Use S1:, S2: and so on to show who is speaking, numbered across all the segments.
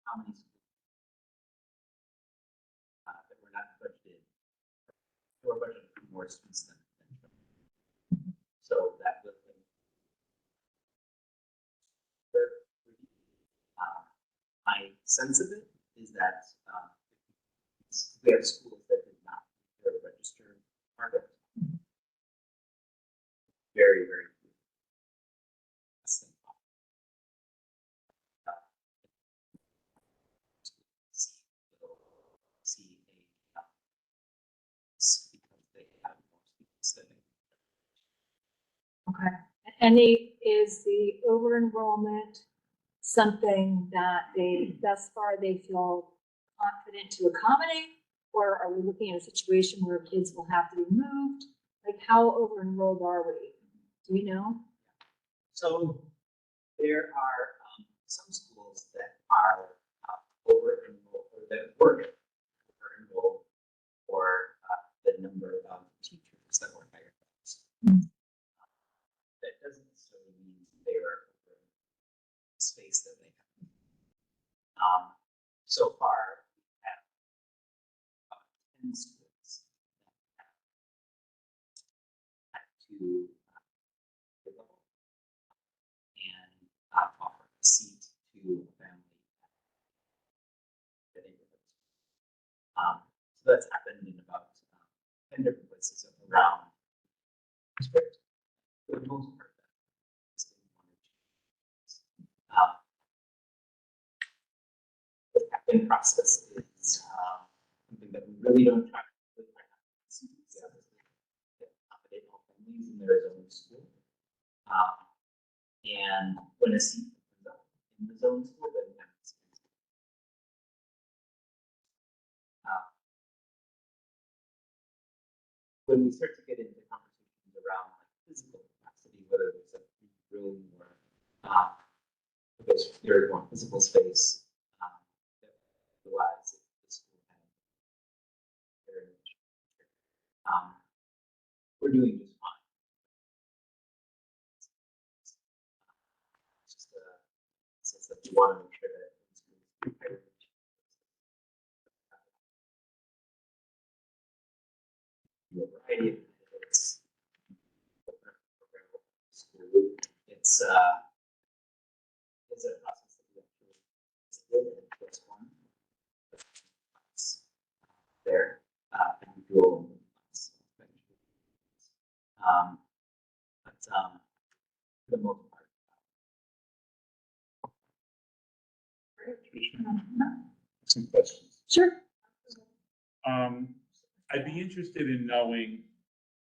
S1: how many schools that were not budgeted, or budgeted for more students than. So that was my sense of it is that we have schools that did not meet their registered target. Very, very few. Less than five. See because they have more students than they.
S2: Okay. And is the over enrollment something that thus far they feel confident to accommodate? Or are we looking at a situation where kids will have to be moved? Like, how over enrolled are we? Do we know?
S1: So there are some schools that are over enrolled, or that were over enrolled for the number of teachers that were hired. That doesn't necessarily mean they are over space that they have. So far, we have 10 schools that have had to develop and offer a seat to a family in the neighborhood. So that's happened in about 10 different places around the district. For the most part, that's been one or two. The captain process is something that we really don't try to accommodate all families in their zone school. And when a seat comes up in the zone school, then that's when we start to get into conversations around like physical capacity, whether it's a room or because there's more physical space, that realize that the school had very much. We're doing just fine. It's just a sense that we want to make sure that schools do higher a variety of candidates. It's a process that we actually did in the first one. There, and we do all but for the most part.
S3: Some questions.
S2: Sure.
S3: I'd be interested in knowing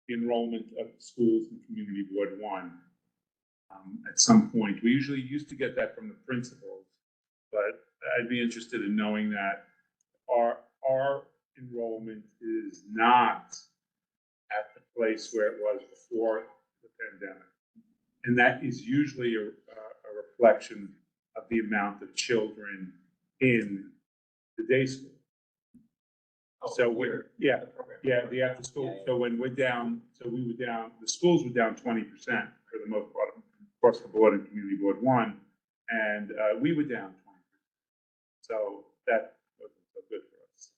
S3: the enrollment of schools in Community Board 1. At some point, we usually used to get that from the principals, but I'd be interested in knowing that our enrollment is not at the place where it was before the pandemic. And that is usually a reflection of the amount of children in the day school. So we're, the after school. So when we're down, so we were down, the schools were down 20% for the most part across the board in Community Board 1, and we were down 20%. So that wasn't so good for us.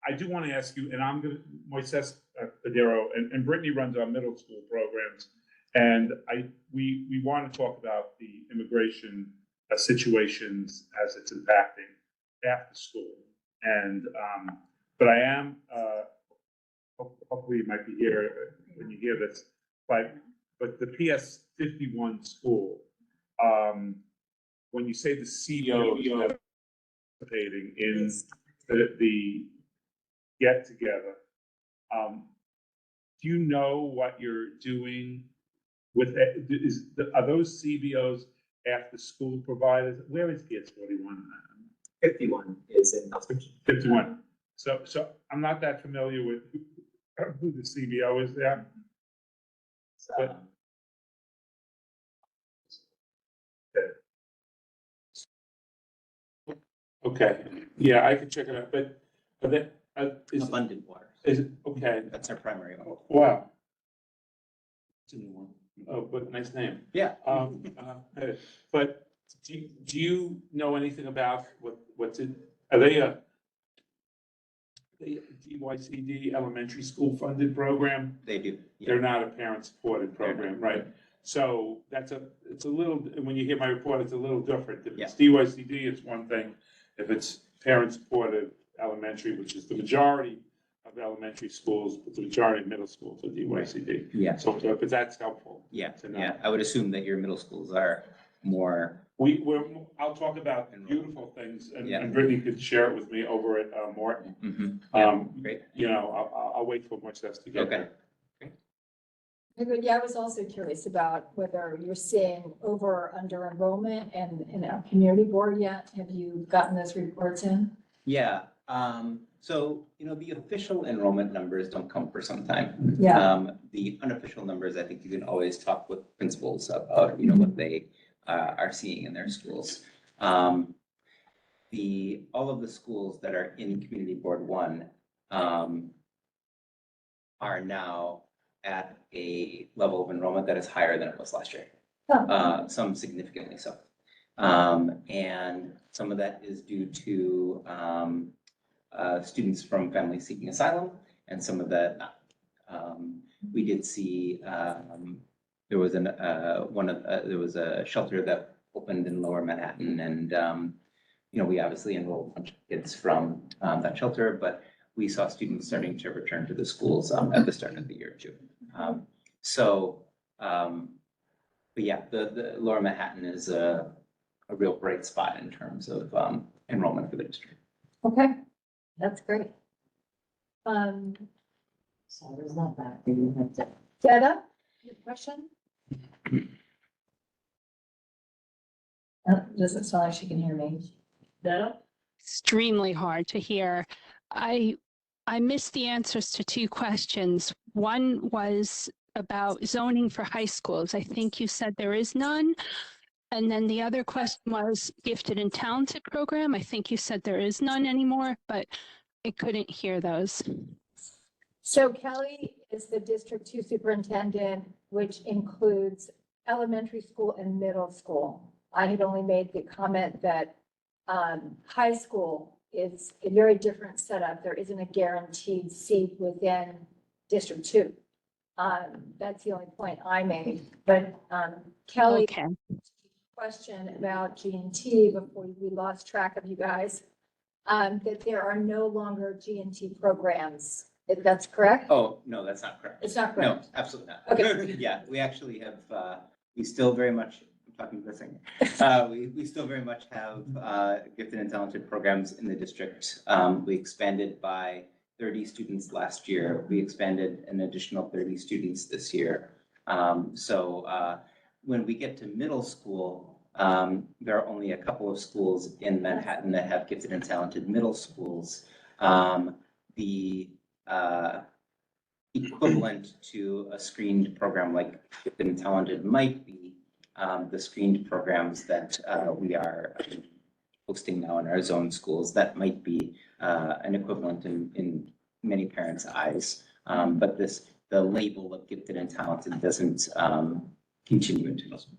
S3: I do want to ask you, and I'm going to, Moises Padero and Brittany runs our middle school programs, and we want to talk about the immigration situations as it's impacting after school. And but I am hopefully you might be here when you hear this, but the PS 51 school, when you say the CEO is participating in the get together, do you know what you're doing with it? Are those CBOs after school providers? Where is PS 41?
S1: 51 is in Uxbridge.
S3: 51. So I'm not that familiar with who the CBO is there. But, okay. Yeah, I can check it out. But that is
S1: Abundant Water.
S3: Is it okay?
S1: That's our primary one.
S3: Wow.
S1: It's a new one.
S3: Oh, but nice name.
S1: Yeah.
S3: But Do you know anything about what's it, are they a DYCD elementary school funded program?
S1: They do. Yeah.
S3: They're not a parent supported program, right? So it's a little, when you hear my report, it's a little different. If it's DYCD, it's one thing. If it's parent supported elementary, which is the majority of elementary schools, but the majority of middle schools are DYCD.
S1: Yeah.
S3: So, but that's helpful.
S1: Yeah.
S3: to know.
S1: Yeah. I would assume that your middle schools are more.
S3: I'll talk about beautiful things
S1: Yeah.
S3: and Brittany could share it with me over at Morton.
S1: Mm-hmm. Great.
S3: You know, I'll wait for much that's to get
S1: Okay.
S3: there.
S2: Yeah, I was also curious about whether you're seeing over or under enrollment and in our community board yet. Have you gotten those reports in?
S1: Yeah. So, the official enrollment numbers don't come for some time.
S2: Yeah.
S1: The unofficial numbers, I think you can always talk with principals about, what they are seeing in their schools. All of the schools that are in Community Board 1 are now at a level of enrollment that is higher than it was last year.
S2: Oh.
S1: Some significantly so. And some of that is due to students from families seeking asylum, and some of that not. We did see there was there was a shelter that opened in Lower Manhattan, and we obviously enrolled a bunch of kids from that shelter, but we saw students starting to return to the schools at the start of the year too. But yeah, the Lower Manhattan is a real bright spot in terms of enrollment for the district.
S2: Okay, that's great.
S4: So there's not that. You have to-
S2: Detta, your question? Doesn't sound like she can hear me. Detta?
S5: Extremely hard to hear. I missed the answers to two questions. One was about zoning for high schools. I think you said there is none. And then the other question was gifted and talented program. I think you said there is none anymore, but I couldn't hear those.
S2: So Kelly is the District 2 superintendent, which includes elementary school and middle school. I had only made the comment that high school is a very different setup. There isn't a guaranteed seat within District 2. That's the only point I made. But Kelly,
S5: Okay.
S2: question about G&T before we lost track of you guys, that there are no longer G&T programs. If that's correct?
S1: Oh, no, that's not correct.
S2: It's not
S1: No,
S2: correct.
S1: absolutely not.
S2: Okay.
S1: Yeah, we actually have, we still very much, I'm talking for a second. We still very much have gifted and talented programs in the district. We expanded by 30 students last year. We expanded an additional 30 students this year. So when we get to middle school, there are only a couple of schools in Manhattan that have gifted and talented middle schools. The equivalent to a screened program like Gifted and Talented might be the screened programs that we are hosting now in our zone schools. That might be an equivalent in many parents' eyes. But the label of Gifted and Talented doesn't continue into middle school.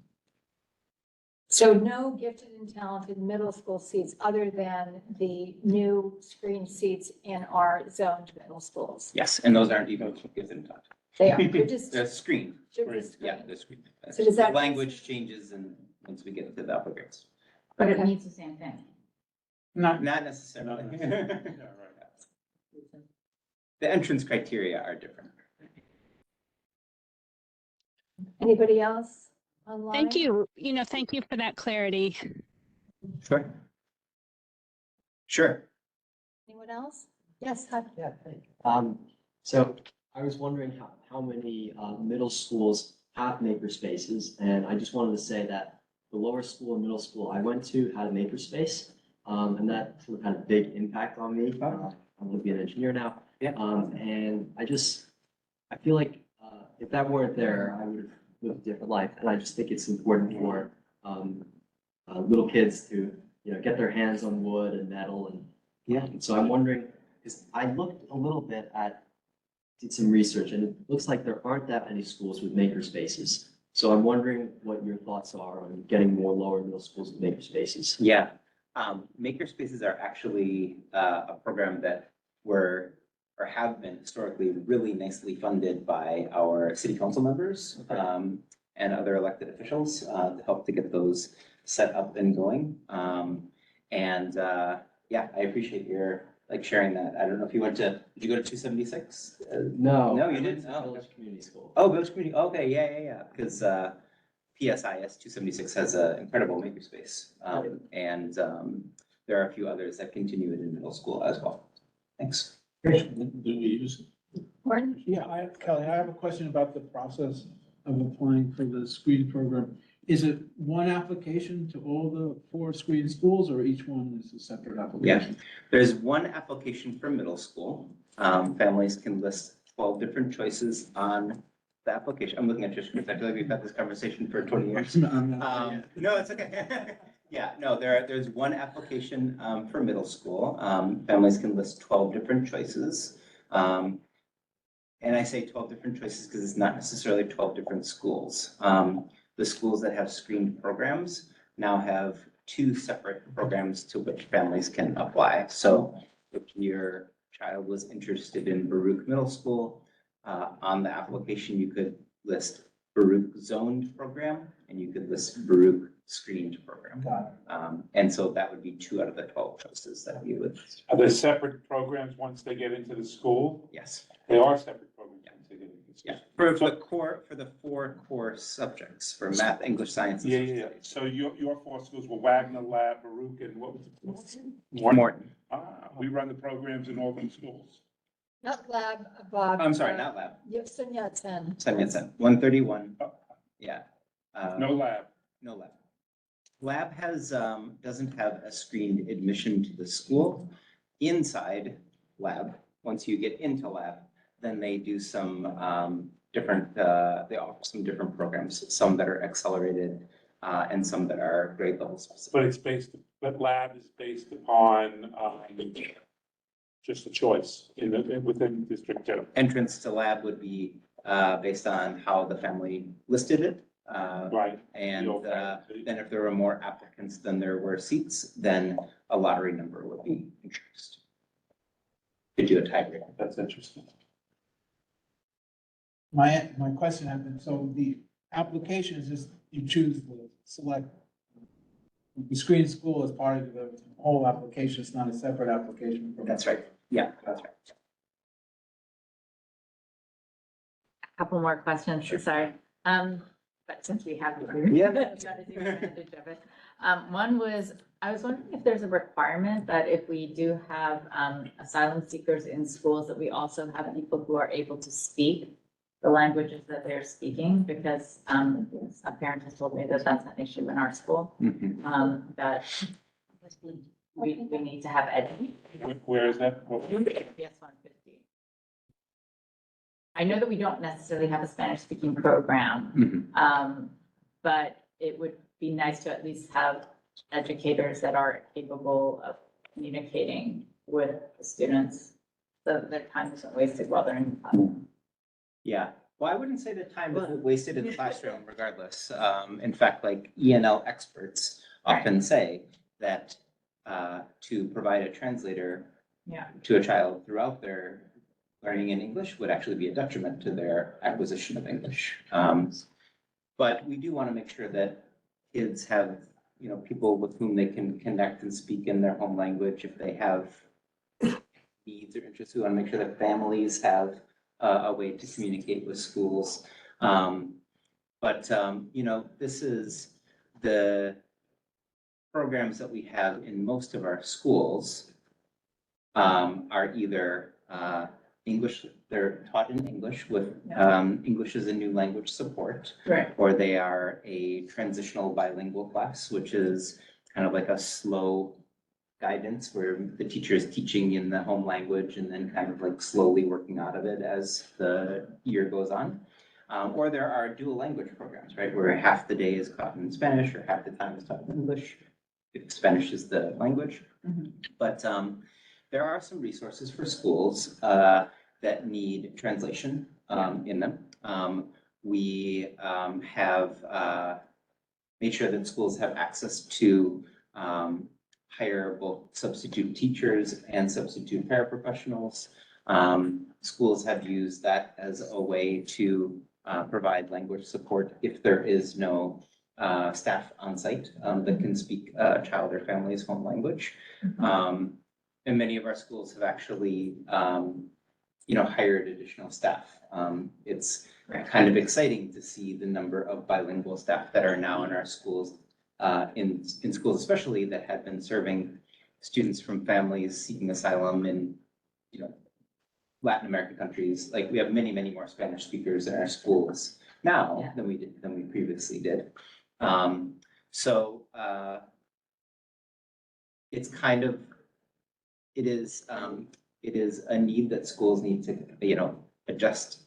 S2: So no gifted and talented middle school seats other than the new screen seats in our zoned middle schools.
S1: Yes, and those aren't even gifted and talented.
S2: They are, they're just.
S1: They're screened.
S2: they're just
S1: Yeah,
S2: screened.
S1: they're screened.
S2: So does that-
S1: The language changes and once we get to the upper grades.
S4: But it
S2: Okay.
S4: means the same thing.
S3: Not,
S1: Not necessarily.
S3: Yeah, right.
S1: The entrance criteria are different.
S2: Anybody else online?
S5: Thank you. Thank you for that clarity.
S1: Sure. Sure.
S2: Anyone else? Yes, hi.
S6: Yeah, hey. So I was wondering how many middle schools have makerspaces, and I just wanted to say that the lower school and middle school I went to had a makerspace, and that sort of had a big impact on me. I'm going to be an engineer now.
S1: Yeah.
S6: And I feel like if that weren't there, I would have lived a different life, and I just think it's important for little kids to get their hands on wood and metal, and so I'm wondering, because I looked a little bit did some research, and it looks like there aren't that many schools with maker spaces. So I'm wondering what your thoughts are on getting more lower middle schools with makerspaces.
S1: Yeah, makerspaces are actually a program that were or have been historically really nicely funded by our city council members and other elected officials to help to get those set up and going. Yeah, I appreciate your like sharing that. I don't know if you went to, did you go to 276?
S6: No.
S1: No, you
S6: I went
S1: didn't?
S6: to
S1: Oh.
S6: Village Community School.
S1: Oh, Village Community, okay, yeah, because PSIS 276 has an incredible makerspace. There are a few others that continue it in middle school as well. Thanks.
S2: Gordon?
S7: Yeah, Kelly, I have a question about the process of applying for the screen program. Is it one application to all the 4 screen schools, or each one is a separate application?
S1: There's one application for middle school. Families can list 12 different choices on the application. I'm looking at your script. I feel like we've had this conversation for 20 years. No, it's okay. Yeah, no, there's one application for middle school. Families can list 12 different choices. And I say 12 different choices because it's not necessarily 12 different schools. The schools that have screened programs now have 2 separate programs to which families can apply. So if your child was interested in Baruch Middle School, on the application, you could list Baruch zoned program and you could list Baruch screened program.
S7: Got
S1: And so that would be 2 out of the 12 choices that you would,
S3: Are there separate programs once they get into the school?
S1: yes.
S3: They are separate programs once they get into the school.
S1: Yeah, for the 4 core subjects, for math, English, science. and
S3: Yeah,
S1: social
S3: yeah, yeah.
S1: studies.
S3: So your 4 schools were Wagner Lab, Baruch, and what was it?
S1: Morton.
S3: We run the programs in all them schools.
S2: Not lab, Bob.
S1: I'm sorry, not lab.
S2: Yipson Yatsen.
S1: 131. Yeah.
S3: No lab.
S1: No lab. Lab has, doesn't have a screened admission to the school. Inside lab, once you get into lab, then they do some different, they offer some different programs, some that are accelerated and some that are grade level specific.
S3: But lab is based upon just a choice within district general.
S1: Entrance to lab would be based on how the family listed it.
S3: Right.
S1: And
S3: The old family.
S1: then if there were more applicants than there were seats, then a lottery number would be introduced. To do a tiebreaker.
S3: That's interesting.
S7: My question had been, so the application is just, you choose the select. The screen school is part of the whole application, it's not a separate application. from-
S1: That's right. Yeah, that's right.
S4: Couple more questions, sorry. But since we have.
S1: Yeah.
S4: I'm trying to take advantage of it. One was, I was wondering if there's a requirement that if we do have asylum seekers in schools, that we also have people who are able to speak the languages that they're speaking, because a parent has told me that that's an issue in our school,
S1: Mhm.
S4: that we need to have
S3: Where is that?
S4: PS 150. I know that we don't necessarily have a Spanish speaking program,
S1: Mhm.
S4: but it would be nice to at least have educators that are capable of communicating with the students so that their time isn't wasted while they're in the class.
S1: Yeah, well, I wouldn't say that time is wasted in the classroom regardless. In fact, like ENL experts often say that to provide a translator
S4: Yeah.
S1: to a child throughout their learning in English would actually be a detriment to their acquisition of English. But we do want to make sure that kids have, people with whom they can connect and speak in their home language if they have needs or interests. We want to make sure that families have a way to communicate with schools. This is the programs that we have in most of our schools are either English, they're taught in English with English as a new language support,
S4: Right.
S1: or they are a transitional bilingual class, which is kind of like a slow guidance where the teacher is teaching in the home language and then kind of like slowly working out of it as the year goes on. Or there are dual language programs, right, where half the day is taught in Spanish or half the time is taught in English, if Spanish is the language.
S4: Mhm.
S1: But there are some resources for schools that need translation in them. We have made sure that schools have access to hire both substitute teachers and substitute paraprofessionals. Schools have used that as a way to provide language support if there is no staff on site that can speak a child or family's home language. And many of our schools have actually, hired additional staff. It's kind of exciting to see the number of bilingual staff that are now in our schools, in schools especially that have been serving students from families seeking asylum in, Latin American countries. Like we have many, many more Spanish speakers in our schools now than we previously did. So it's kind of, it is a need that schools need to, adjust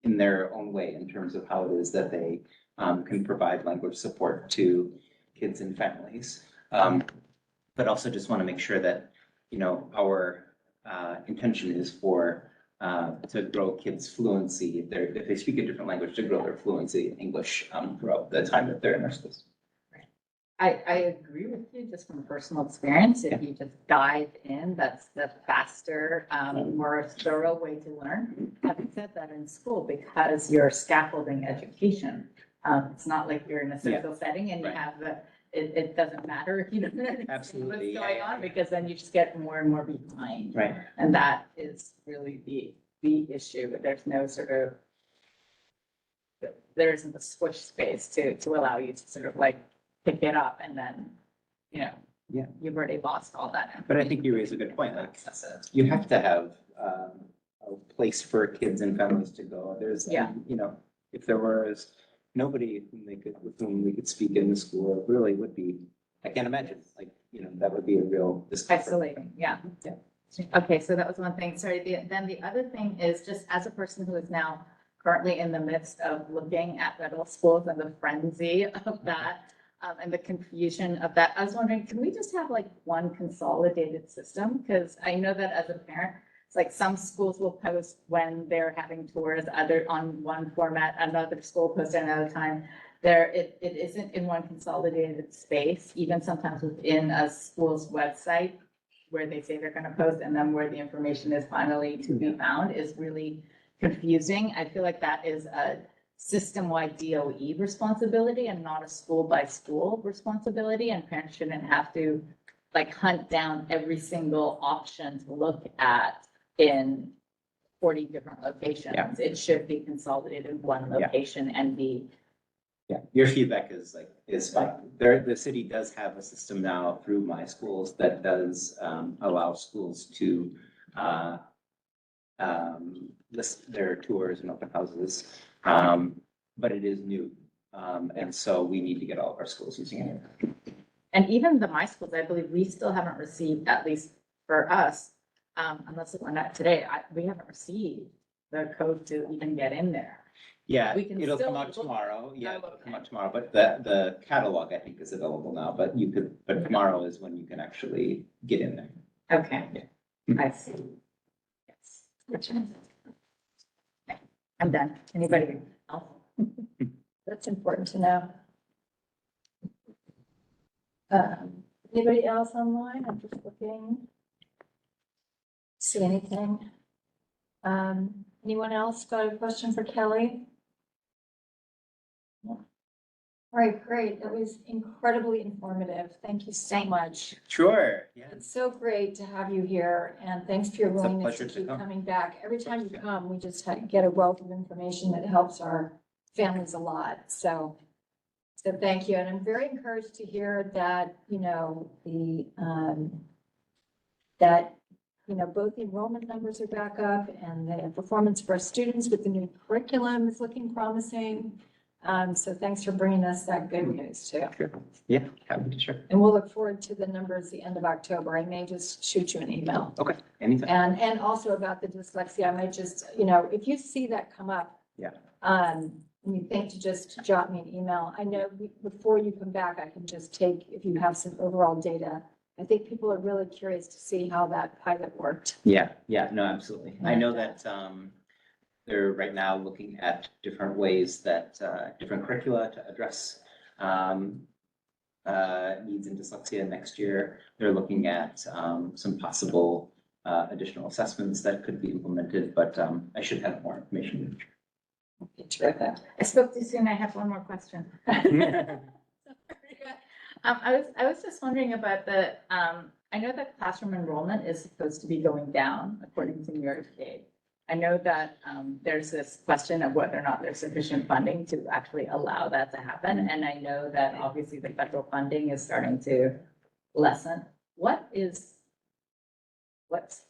S1: in their own way in terms of how it is that they can provide language support to kids and families. But also just want to make sure that, our intention is for to grow kids' fluency if they speak a different language, to grow their fluency in English throughout the time that they're in our schools.
S4: I agree with you just from personal experience. If you just dive in, that's the faster, more thorough way to learn. Having said that, in school, because you're scaffolding education, it's not like you're in a social setting and you
S1: Right.
S4: have it doesn't matter if you don't understand
S1: Absolutely,
S4: what's going on, because then you just get more and more behind.
S1: Right.
S4: And that is really the issue. There's no sort of, there isn't the switch space to allow you to sort of like pick it up and then,
S1: Yeah.
S4: you've already lost all that.
S1: But I think you raise a good point. Like you have to have a place for kids and families to go. There's, if there was nobody with whom we could speak in the school, it really would be, I can't imagine, that would be a real discomfort.
S4: Isolating, yeah.
S1: Yeah.
S4: Okay, so that was one thing. Sorry, then the other thing is just as a person who is now currently in the midst of looking at middle schools and the frenzy of that, and the confusion of that, I was wondering, can we just have like one consolidated system? Because I know that as a parent, it's like some schools will post when they're having tours, other on one format, another school posts at another time. It isn't in one consolidated space, even sometimes within a school's website where they say they're gonna post and then where the information is finally to be found is really confusing. I feel like that is a system-wide DOE responsibility and not a school-by-school responsibility, and parents shouldn't have to like hunt down every single option to look at in 40 different locations.
S1: Yeah.
S4: It should be consolidated in one location and be.
S1: Yeah, your feedback is fine. The city does have a system now through My Schools that does allow schools to list their tours and open houses. But it is new. And so we need to get all of our schools using it.
S4: And even the My Schools, I believe we still haven't received, at least for us, unless it went out today, we haven't received the code to even get in there.
S1: Yeah,
S4: We can
S1: it'll
S4: still
S1: come out
S4: look-
S1: tomorrow. Yeah,
S4: Oh,
S1: it'll come
S4: okay.
S1: out tomorrow, but the catalog, I think, is available now, but tomorrow is when you can actually get in there.
S4: Okay,
S1: Yeah.
S4: I see. Yes. Which one? Okay, I'm done. Anybody else?
S2: That's important to know. Anybody else online? I'm just looking. See anything? Anyone else got a question for Kelly? No. All right, great. That was incredibly informative. Thank you so much.
S1: Sure, yeah.
S2: It's so great to have you here, and thanks for your
S1: It's a
S2: willingness to
S1: pleasure to
S2: keep
S1: come.
S2: coming back. Every time you come, we just get a wealth of information that helps our families a lot. So thank you. And I'm very encouraged to hear that, both the enrollment numbers are back up and the performance for our students with the new curriculum is looking promising. So thanks for bringing us that good news too.
S1: Sure. Yeah, happy to share.
S2: And we'll look forward to the numbers the end of October. I may just shoot you an email.
S1: Okay, anytime.
S2: And also about the dyslexia, I might just, if you see that come up.
S1: Yeah.
S2: And you think to just jot me an email. I know before you come back, I can just take, if you have some overall data. I think people are really curious to see how that pilot worked.
S1: Yeah, no, absolutely. I know that they're right now looking at different ways that, different curricula to address needs in dyslexia next year. They're looking at some possible additional assessments that could be implemented, but I should have more information.
S4: Okay, terrific. I spoke too soon. I have one more question. I was just wondering about the, I know that classroom enrollment is supposed to be going down according to New York State. I know that there's this question of whether or not there's sufficient funding to actually allow that to happen. And I know that obviously the federal funding is starting to lessen. What's
S1: What's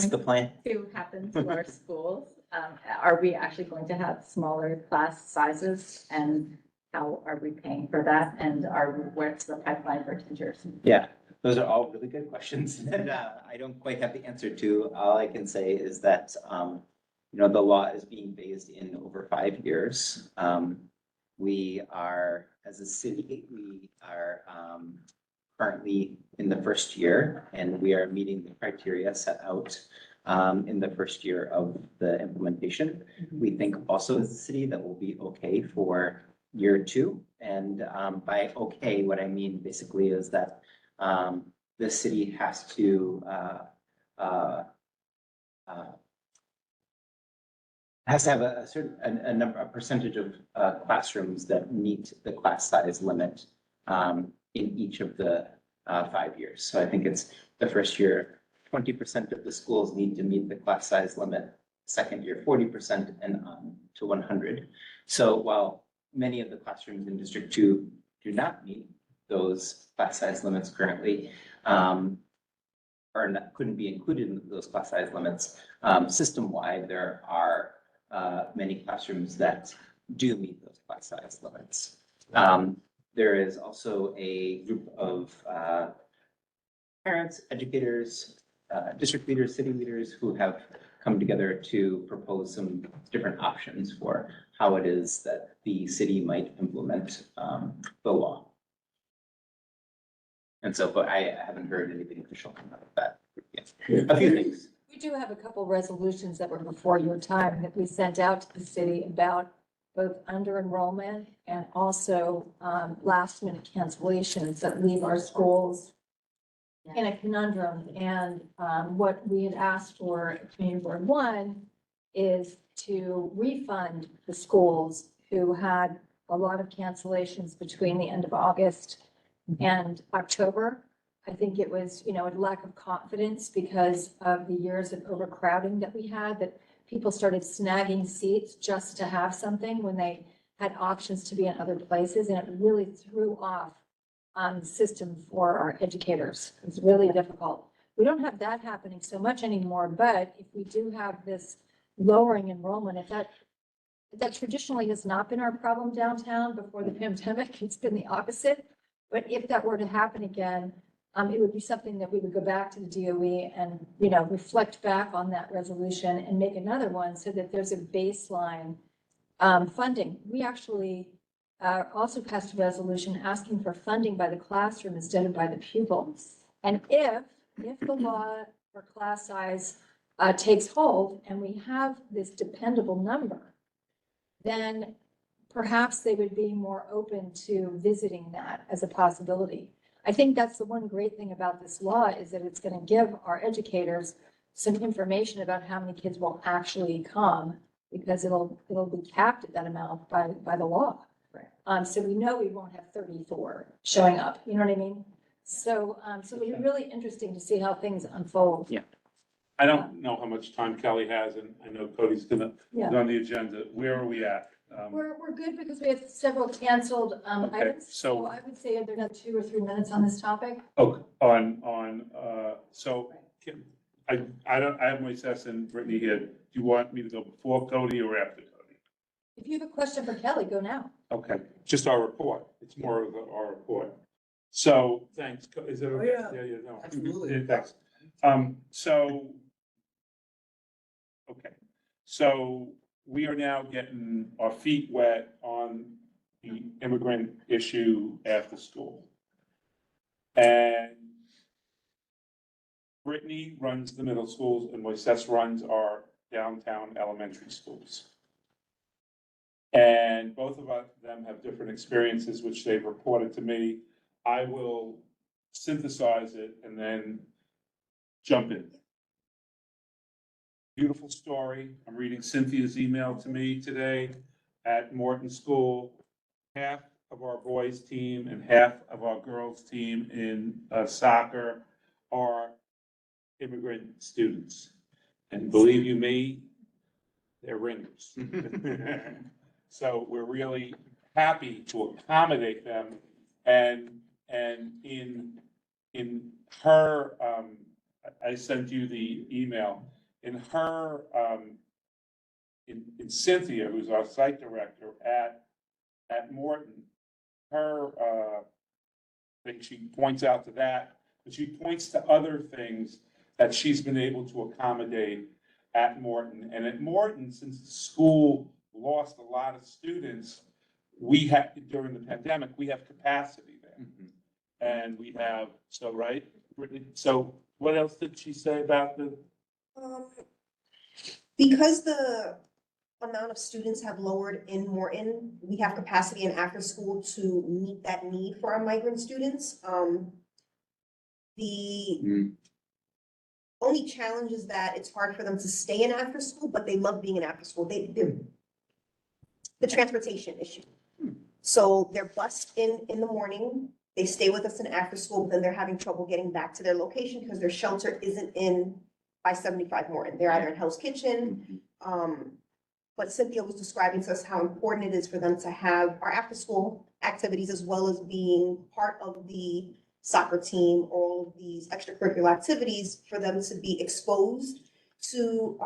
S1: the plan?
S4: to happen to our schools? Are we actually going to have smaller class sizes, and how are we paying for that? And where's the pipeline for teachers?
S1: Yeah, those are all really good questions that I don't quite have the answer to. All I can say is that, the law is being phased in over 5 years. We are, as a city, we are currently in the first year, and we are meeting the criteria set out in the first year of the implementation. We think also as a city that will be okay for year 2. And by okay, what I mean basically is that the city has to have a certain a percentage of classrooms that meet the class size limit in each of the 5 years. So I think it's the first year, 20% of the schools need to meet the class size limit. Second year, 40%, and on to 100. So while many of the classrooms in District 2 do not meet those class size limits currently, couldn't be included in those class size limits, system-wide, there are many classrooms that do meet those class size limits. There is also a group of parents, educators, district leaders, city leaders who have come together to propose some different options for how it is that the city might implement the law. And so, but I haven't heard anything official come out of that yet. A few things.
S2: We do have a couple resolutions that were before your time that we sent out to the city about both under enrollment and also last minute cancellations that leave our schools in a conundrum. And what we had asked for at Community Board 1 is to refund the schools who had a lot of cancellations between the end of August and October. I think it was, a lack of confidence because of the years of overcrowding that we had, that people started snagging seats just to have something when they had options to be in other places. And it really threw off the system for our educators. It's really difficult. We don't have that happening so much anymore, but if we do have this lowering enrollment, if that traditionally has not been our problem downtown before the pandemic, it's been the opposite. But if that were to happen again, it would be something that we would go back to the DOE and, reflect back on that resolution and make another one so that there's a baseline funding. We actually also passed a resolution asking for funding by the classroom instead of by the pupil. And if the law for class size takes hold and we have this dependable number, then perhaps they would be more open to visiting that as a possibility. I think that's the one great thing about this law is that it's going to give our educators some information about how many kids will actually come, because it'll be capped at that amount by the law.
S4: Right.
S2: So we know we won't have 34 showing up. You know what I mean? So it'll be really interesting to see how things unfold.
S1: Yeah.
S3: I don't know how much time Kelly has, and I know Cody's is on the agenda. Where are we at?
S2: We're good because we have several canceled
S3: Okay,
S2: items.
S3: so-
S2: So I would say there's another 2 or 3 minutes on this topic.
S3: Oh, so I have Moises and Brittany here. Do you want me to go before Cody or after Cody?
S2: If you have a question for Kelly, go now.
S3: Okay, just our report. It's more of our report. So, thanks. Is it? Okay?
S7: Yeah.
S3: No.
S7: Absolutely.
S3: Yeah, thanks. So we are now getting our feet wet on the immigrant issue after school. And Brittany runs the middle schools and Moises runs our downtown elementary schools. And both of them have different experiences, which they've reported to me. I will synthesize it and then jump in. Beautiful story. I'm reading Cynthia's email to me today at Morton School. Half of our boys team and half of our girls team in soccer are immigrant students. And believe you me, they're ringers. So we're really happy to accommodate them. And in her, I sent you the email, in her, in Cynthia, who's our site director at Morton, her, thing, she points out to that, but she points to other things that she's been able to accommodate at Morton. And at Morton, since the school lost a lot of students, we had, during the pandemic, we have capacity there. And we have, so, right, Brittany? So what else did she say about the?
S8: Because the amount of students have lowered in Morton, we have capacity in after school to meet that need for our migrant students. The only challenge is that it's hard for them to stay in after school, but they love being in after school. The transportation issue. So they're bused in the morning, they stay with us in after school, but then they're having trouble getting back to their location because their shelter isn't in by 75 Morton. They're either in Hell's Kitchen. But Cynthia was describing to us how important it is for them to have our after school activities as well as being part of the soccer team, all of these extracurricular activities for them to be exposed to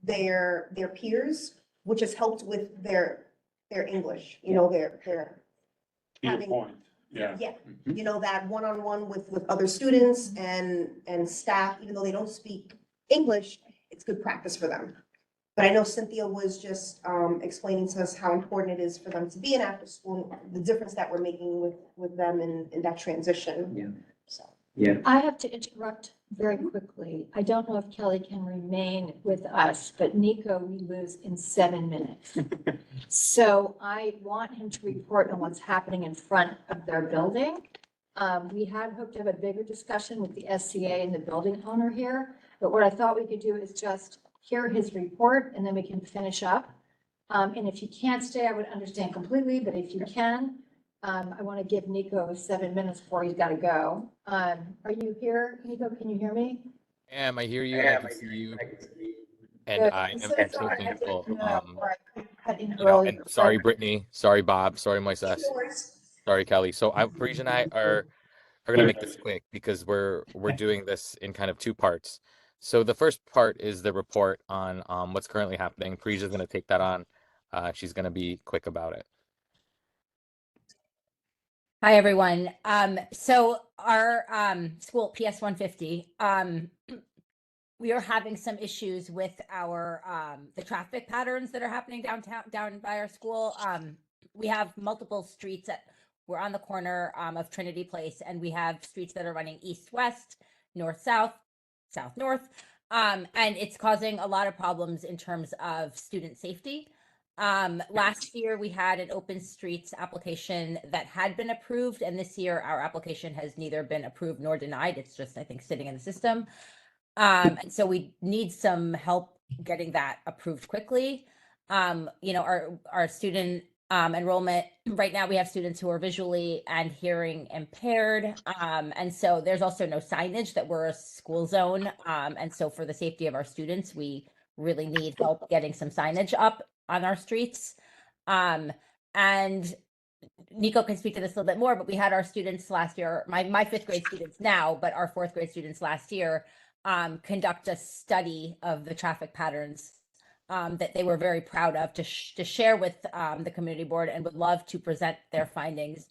S8: their peers, which has helped with their English, you know, their
S3: Key
S8: having-
S3: point, yeah.
S8: yeah, you know, that one-on-one with other students and staff, even though they don't speak English, it's good practice for them. But I know Cynthia was just explaining to us how important it is for them to be in after school, the difference that we're making with them in that transition.
S1: Yeah.
S8: So.
S1: Yeah.
S2: I have to interrupt very quickly. I don't know if Kelly can remain with us, but Nico, we lose in 7 minutes. So I want him to report on what's happening in front of their building. We had hoped to have a bigger discussion with the SCA and the building owner here, but what I thought we could do is just hear his report and then we can finish up. And if you can't stay, I would understand completely, but if you can, I want to give Nico 7 minutes before he's got to go. Are you here, Nico? Can you hear me?
S9: I hear you, I can see you, and
S2: Good.
S9: I
S2: I'm
S9: am
S2: so
S9: so
S2: sorry. I
S9: thankful.
S2: didn't know, or I couldn't cut in
S9: You know,
S2: earlier.
S9: and sorry, Brittany, sorry, Bob, sorry, Moises, sorry, Kelly. So Paige and I are gonna make this quick because we're doing this in kind of two parts. So the first part is the report on what's currently happening. Paige is gonna take that on. She's gonna be quick about it.
S10: Hi, everyone. So our school PS 150, we are having some issues with our the traffic patterns that are happening down by our school. We have multiple streets we're on the corner of Trinity Place, and we have streets that are running east-west, north-south, south-north, and it's causing a lot of problems in terms of student safety. Last year we had an open streets application that had been approved, and this year our application has neither been approved nor denied. It's just, I think, sitting in the system. And so we need some help getting that approved quickly. You know, our student enrollment right now, we have students who are visually and hearing impaired. And so there's also no signage that we're a school zone. And so for the safety of our students, we really need help getting some signage up on our streets. And Nico can speak to this a little bit more, but we had our students last year, my fifth grade students now, but our fourth grade students last year, conduct a study of the traffic patterns that they were very proud of to share with the community board, and would love to present their findings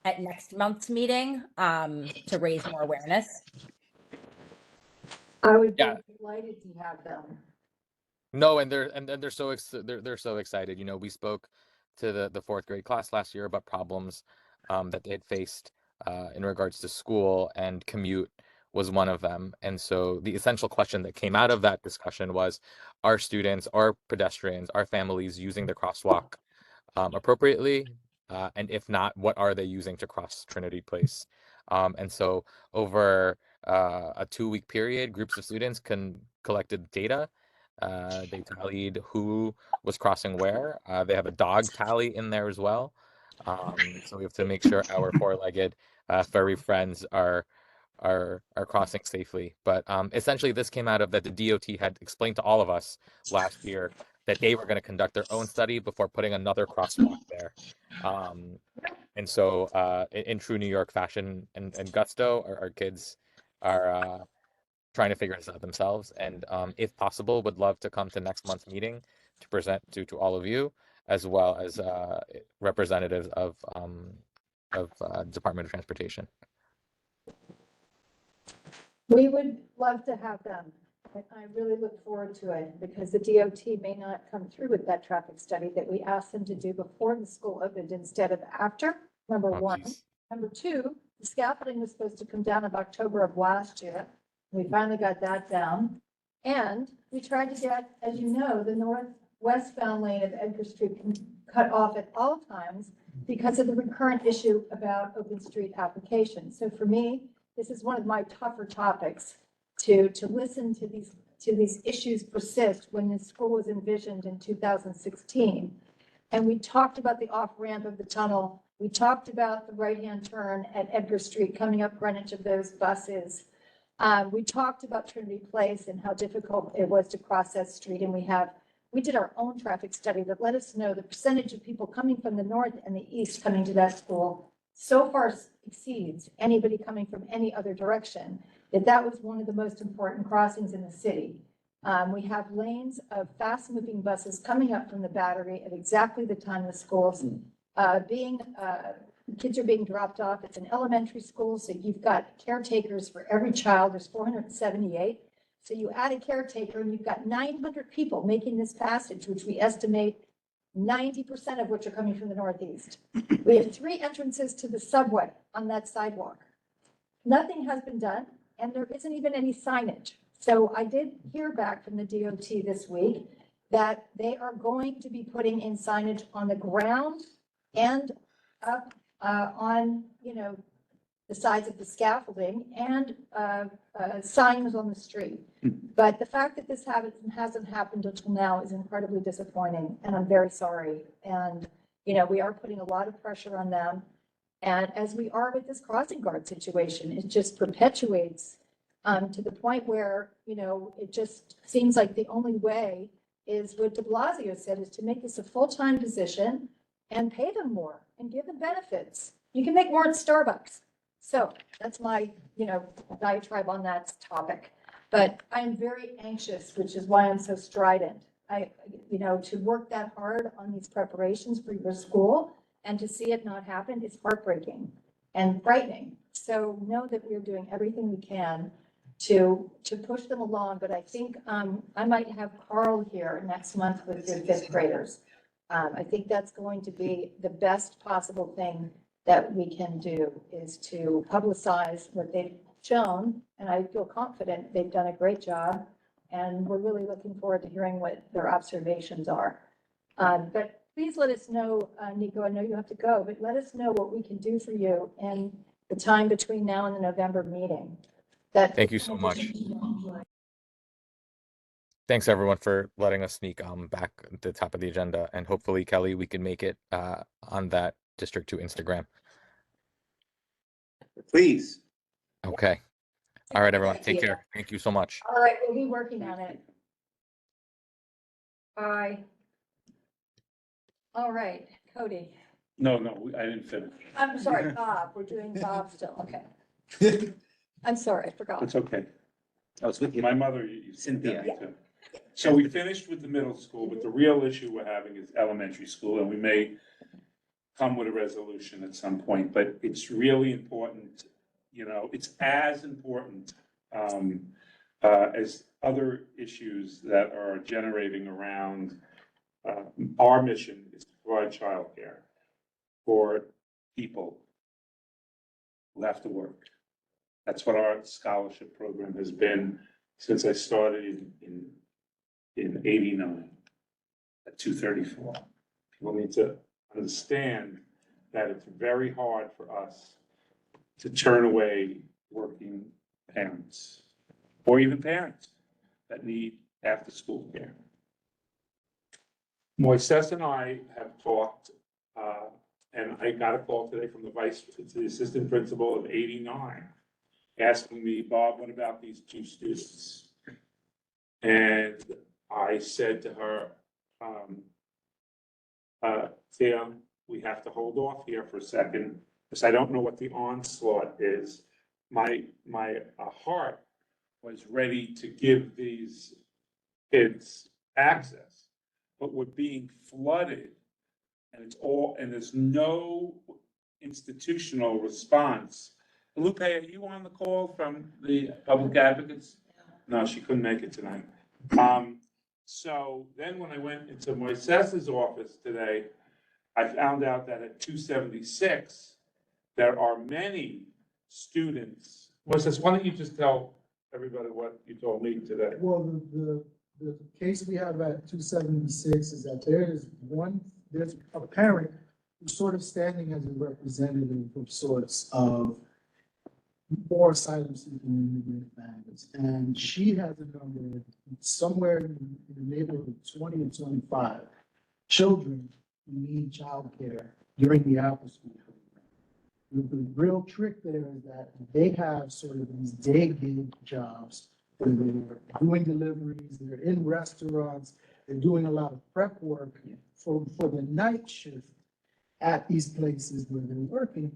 S10: at next month's meeting to raise more awareness.
S2: I would be
S9: Yeah.
S2: delighted to have them.
S9: No, and they're so they're so excited. You know, we spoke to the fourth grade class last year about problems that they had faced in regards to school and commute was one of them. And so the essential question that came out of that discussion was, are students, are pedestrians, are families using the crosswalk appropriately? And if not, what are they using to cross Trinity Place? And so over a 2-week period, groups of students collected data. They tallied who was crossing where. They have a dog tally in there as well. So we have to make sure our four-legged furry friends are crossing safely. But essentially, this came out of that the DOT had explained to all of us last year that they were going to conduct their own study before putting another crosswalk there. And so, in true New York fashion and gusto, our kids are trying to figure this out themselves. And if possible, would love to come to next month's meeting to present to all of you, as well as representatives of Department of Transportation.
S2: We would love to have them. I really look forward to it because the DOT may not come through with that traffic study that we asked them to do before the school opened instead of after, number
S9: Oh,
S2: one.
S9: geez.
S2: Number two, the scaffolding was supposed to come down in October of last year. We finally got that down. And we tried to get, as you know, the northwestbound lane of Edgar Street cut off at all times because of the recurrent issue about open street applications. So for me, this is one of my tougher topics to listen to these issues persist when the school was envisioned in 2016. And we talked about the off-ramp of the tunnel. We talked about the right-hand turn at Edgar Street coming up Greenwich of those buses. We talked about Trinity Place and how difficult it was to cross that street. And we did our own traffic study that let us know the percentage of people coming from the north and the east coming to that school so far exceeds anybody coming from any other direction, that was one of the most important crossings in the city. We have lanes of fast-moving buses coming up from the Battery at exactly the time the school's kids are being dropped off. It's an elementary school, so you've got caretakers for every child. There's 478. So you add a caretaker and you've got 900 people making this passage, which we estimate 90% of which are coming from the northeast. We have 3 entrances to the subway on that sidewalk. Nothing has been done, and there isn't even any signage. So I did hear back from the DOT this week that they are going to be putting in signage on the ground and up on, the sides of the scaffolding and signs on the street. But the fact that this hasn't happened until now is incredibly disappointing, and I'm very sorry. And, we are putting a lot of pressure on them. And as we are with this crossing guard situation, it just perpetuates to the point where, it just seems like the only way is what de Blasio said, is to make this a full-time position and pay them more and give them benefits. You can make more at Starbucks. So that's my, diatribe on that topic. But I am very anxious, which is why I'm so strident. To work that hard on these preparations for your school and to see it not happen is heartbreaking and frightening. So know that we're doing everything we can to push them along. But I think I might have Carl here next month with your 5th graders. I think that's going to be the best possible thing that we can do, is to publicize what they've shown. And I feel confident they've done a great job. And we're really looking forward to hearing what their observations are. But please let us know, Nico, I know you have to go, but let us know what we can do for you in the time between now and the November meeting.
S9: Thank you so much. Thanks everyone for letting us sneak back at the top of the agenda, and hopefully, Kelly, we can make it on that District 2 Instagram.
S11: Please.
S9: Okay. All right, everyone. Take care. Thank you so much.
S2: All right, we'll be working on it. Bye. All right, Cody.
S3: No, I didn't finish.
S2: I'm sorry, Bob. We're doing Bob still. Okay. I'm sorry, I forgot.
S3: It's okay.
S11: I was with you.
S3: My mother, you
S11: Cynthia.
S3: too. So we finished with the middle school, but the real issue we're having is elementary school, and we may come with a resolution at some point, but it's really important, it's as important as other issues that are generating around our mission is to provide childcare for people who have to work. That's what our scholarship program has been since I started in '89 at 234. People need to understand that it's very hard for us to turn away working parents or even parents that need after-school care. Moises and I have talked, and I got a call today from the assistant principal of 89, asking me, Bob, what about these two students? And I said to her, Thea, we have to hold off here for a second, because I don't know what the onslaught is. My heart was ready to give these kids access, but we're being flooded, and there's no institutional response. Lupe, are you on the call from the public advocates? No, she couldn't make it tonight. So then when I went into Moises's office today, I found out that at 276, there are many students. Moises, why don't you just tell everybody what you told me today?
S12: Well, the case we have at 276 is that there's a parent who's sort of standing as a representative of sorts of more asylum seeking immigrant families. And she has a number somewhere in the neighborhood of 20 or 25 children who need childcare during the after school program. The real trick there is that they have sort of these day gig jobs where they're doing deliveries, they're in restaurants, they're doing a lot of prep work for the night shift at these places where they're working.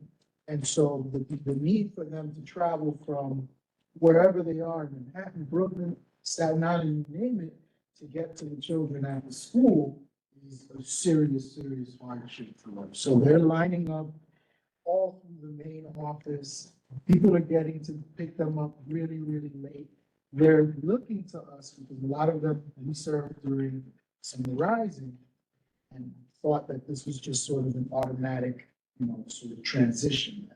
S12: And so the need for them to travel from wherever they are in Manhattan, Brooklyn, Staten Island, you name it, to get to the children after school is a serious, serious hardship for them. So they're lining up all through the main office. People are getting to pick them up really, really late. They're looking to us because a lot of them we served during Summer Rising and thought that this was just sort of an automatic, sort of transition.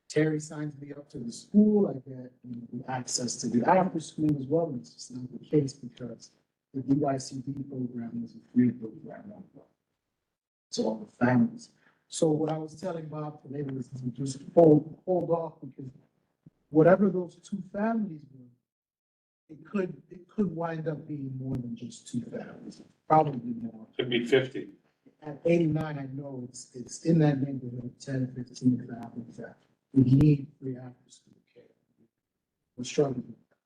S12: Terry signs me up to the school, I get access to the after school as well, and it's just not the case because the DYCD program is a free program. So all the families. So what I was telling Bob today was to just hold off because whatever those two families were, it could wind up being more than just two families, probably more.
S3: Could be 50.
S12: At 89, I know it's in that neighborhood of 10, 15 families that we need free after school care. We're struggling with that.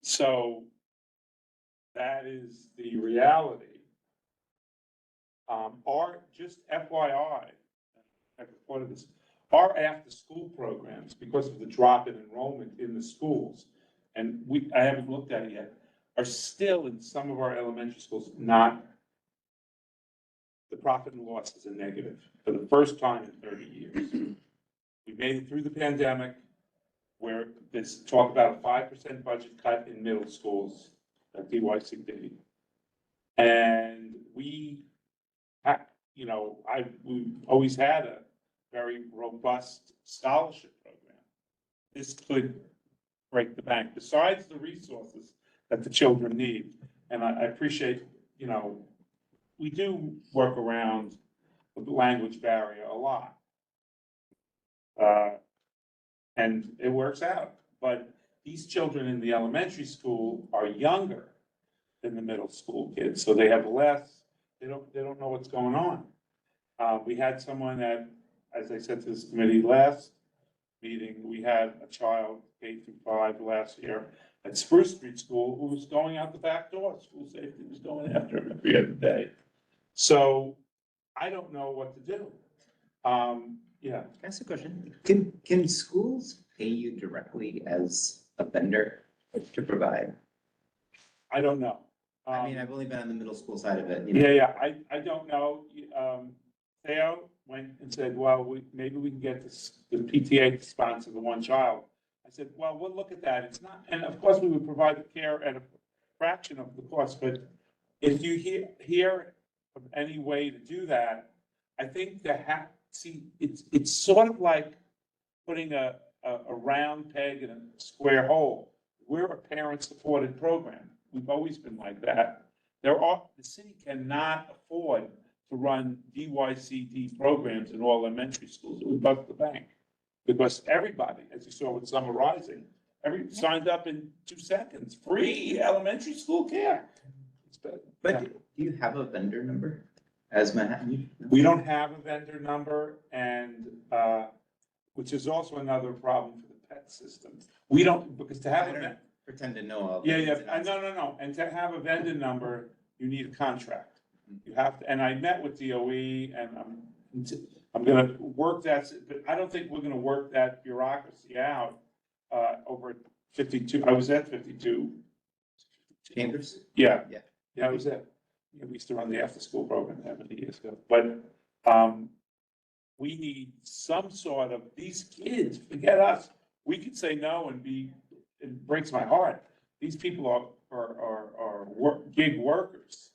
S3: So that is the reality. Just FYI, I reported this, our after-school programs, because of the drop in enrollment in the schools, and I haven't looked at it yet, are still in some of our elementary schools not, the profit and loss is a negative for the first time in 30 years. We made it through the pandemic where there's talk about a 5% budget cut in middle schools at DYCD. And we've always had a very robust scholarship program. This could break the bank, besides the resources that the children need. And I appreciate, we do work around the language barrier a lot. And it works out. But these children in the elementary school are younger than the middle school kids, so they have less, they don't know what's going on. We had someone that, as I said to this committee last meeting, we had a child, K-5 last year, at Spruce Street School who was going out the back door. School safety was going after him every other day. So I don't know what to do. Yeah.
S1: Can I ask a question? Can schools pay you directly as a vendor to provide?
S3: I don't know.
S1: I mean, I've only been on the middle school side of it.
S3: Yeah, I don't know. Theo went and said, well, maybe we can get the PTA to sponsor the one child. I said, well, we'll look at that. It's not, and of course we would provide the care at a fraction of the cost, but if you hear of any way to do that, I think see, it's sort of like putting a round peg in a square hole. We're a parent-supported program. We've always been like that. The city cannot afford to run DYCD programs in all elementary schools. It would bust the bank. Because everybody, as you saw with Summer Rising, signed up in 2 seconds, free elementary school care. It's bad.
S1: But do you have a vendor number as Manhattan?
S3: We don't have a vendor number and, which is also another problem for the PET system. We don't, because to have
S1: I
S3: a,
S1: don't pretend to know all. the
S3: yeah,
S1: ins and
S3: yeah,
S1: outs.
S3: no. And to have a vendor number, you need a contract. You have to, and I met with DOE and I'm gonna work that, but I don't think we're gonna work that bureaucracy out, over at 52. I was at 52.
S1: Chambers?
S3: Yeah.
S1: Yeah.
S3: Yeah, I was at, we used to run the after-school program that many years ago, but, we need some sort of, these kids, forget us, we could say no and it breaks my heart. These people are gig workers,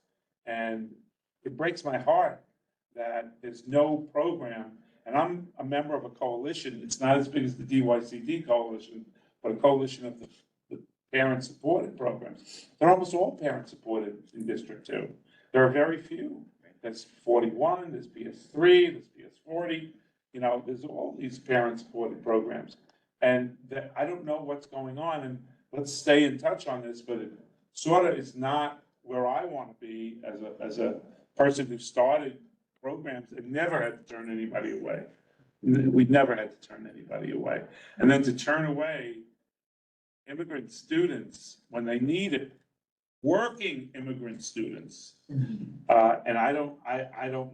S3: and it breaks my heart that there's no program, and I'm a member of a coalition, it's not as big as the DYCD coalition, but a coalition of the parent-supported programs. They're almost all parent-supported in District 2. There are very few. There's 41, there's PS3, there's PS40, there's all these parent-supported programs. And I don't know what's going on, and let's stay in touch on this, but it sort of is not where I want to be as a person who started programs and never had to turn anybody away. We never had to turn anybody away. And then to turn away immigrant students when they need it, working immigrant students. And I don't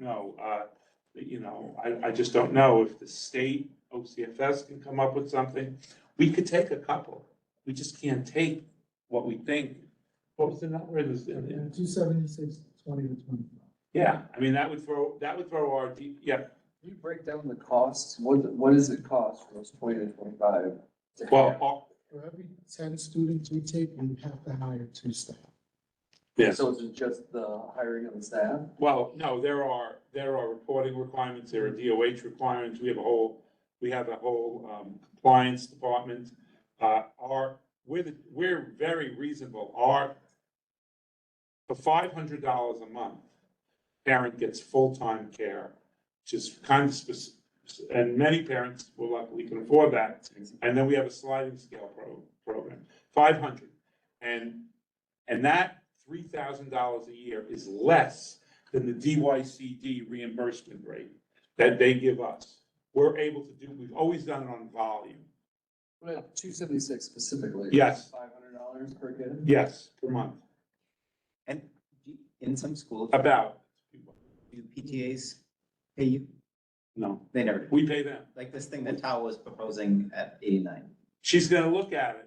S3: know, I just don't know if the state OCFS can come up with something. We could take a couple. We just can't take what we think. What was the number in this?
S12: 276, 20 to 25.
S3: Yeah, I mean, that would throw our, yeah.
S13: Can you break down the costs? What does it cost for those 20 to 25?
S3: Well,
S12: For every 10 students we take, we have to hire 2 staff.
S3: yes.
S13: So is it just the hiring of the staff?
S3: Well, no, there are reporting requirements, there are DOH requirements, we have a whole compliance department. We're very reasonable, for $500 a month, parent gets full-time care, which is kind of specific, and many parents will luckily can afford that. And then we have a sliding scale program, 500. And that $3,000 a year is less than the DYCD reimbursement rate that they give us. We're able to do, we've always done it on volume.
S13: 276 specifically?
S3: Yes.
S13: $500 per kid?
S3: Yes, per month.
S1: And in some schools,
S3: About,
S1: do PTAs pay you?
S3: no,
S1: They never do.
S3: we pay them.
S1: Like this thing that Tal was proposing at 89.
S3: She's gonna look at it.